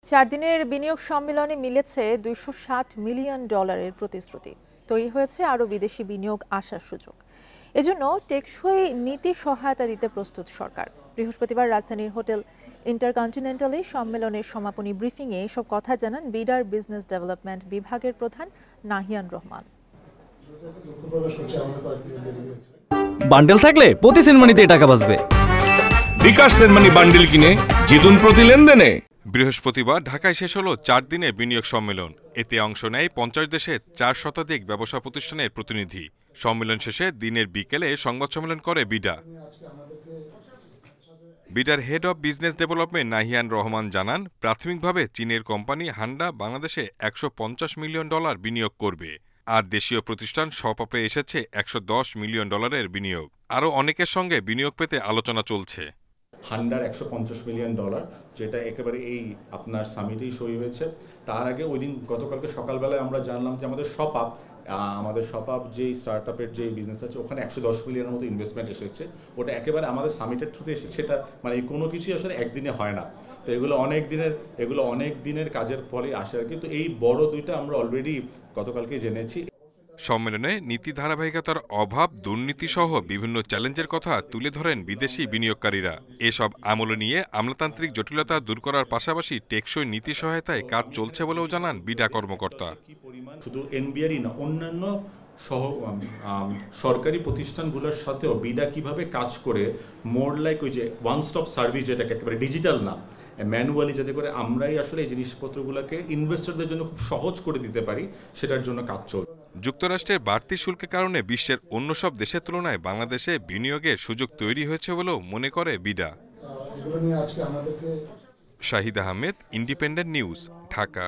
4 দিনের বিনিয়োগ সম্মেলনে মিলেছে $260 মিলিয়ন প্রতিশ্রুতি। তৈরি হয়েছে আরও বিদেশি বিনিয়োগ আসার সুযোগ। এজন্য টেকসই নীতি সহায়তা দিতে প্রস্তুত সরকার। বৃহস্পতিবার রাজধানীর হোটেল ইন্টারকন্টিনেন্টালে সম্মেলনের সমাপনী ব্রিফিংয়ে এসব কথা জানান বিডার বিজনেস ডেভেলপমেন্ট বিভাগের প্রধান নাহিয়ান রহমান। বান্ডেল থাকলে প্রতি সেনমানিতে টাকা বাঁচবে। বিকাশ সেনমানি বান্ডেল কিনে জিতুন প্রতি লেনদেনে। বৃহস্পতিবার ঢাকায় শেষ হলো 4 দিনের বিনিয়োগ সম্মেলন। এতে অংশ নেয় 50 দেশের 4 শতাধিক ব্যবসা প্রতিষ্ঠানের প্রতিনিধি। সম্মেলন শেষে দিনের বিকেলে সংবাদ সম্মেলন করে বিডার head of business development Nahiyan Rahman জানান, প্রাথমিকভাবে চীনের কোম্পানি হান্ডা বাংলাদেশে $150 মিলিয়ন বিনিয়োগ করবে। আর দেশীয় প্রতিষ্ঠান সপাপে এসেছে $110 মিলিয়ন বিনিয়োগ। আরও অনেকের সঙ্গে বিনিয়োগ পেতে আলোচনা চলছে। হান্ডার $150 মিলিয়ন, যেটা একেবারে এই আপনার সামিটেই সই হয়েছে। তার আগে ওই দিন গতকালকে সকালবেলায় আমরা জানলাম যে আমাদের শপআপ যেই স্টার্টআপের যে বিজনেস আছে ওখানে $110 মিলিয়নের মতো ইনভেস্টমেন্ট এসেছে। ওটা একেবারে আমাদের সামিটের থ্রুতে এসেছে। এটা মানে কোনো কিছুই আসলে একদিনে হয় না। তো এগুলো অনেক দিনের কাজের ফলে আসে আর কি। তো এই বড় দুইটা আমরা অলরেডি গতকালকে জেনেছি। সম্মেলনে নীতি ধারাবাহিকতার অভাব, দুর্নীতিসহ বিভিন্ন চ্যালেঞ্জের কথা তুলে ধরেন বিদেশি বিনিয়োগকারীরা। এসব আমল নিয়ে আমলাতান্ত্রিক জটিলতা দূর করার পাশাপাশি টেকসই নীতি সহায়তায় কাজ চলছে বলেও জানান বিডা কর্মকর্তা। শুধু এনবিআরই না, অন্যান্য সরকারি প্রতিষ্ঠানগুলোর সাথেও বিডা কিভাবে কাজ করে মোর লাইক ওই যে ওয়ান স্টপ সার্ভিস, যেটাকে একেবারে ডিজিটাল না, ম্যানুয়ালি, যাতে করে আমরাই আসলে এই জিনিসপত্রগুলোকে ইনভেস্টরদের জন্য খুব সহজ করে দিতে পারি, সেটার জন্য কাজ চলছে। যুক্তরাষ্ট্রের বাড়তি শুল্কের কারণে বিশ্বের অন্য সব দেশের তুলনায় বাংলাদেশে বিনিয়োগের সুযোগ তৈরি হয়েছে বলেও মনে করে BIDA. Shahid Ahmed, independent news, Dhaka.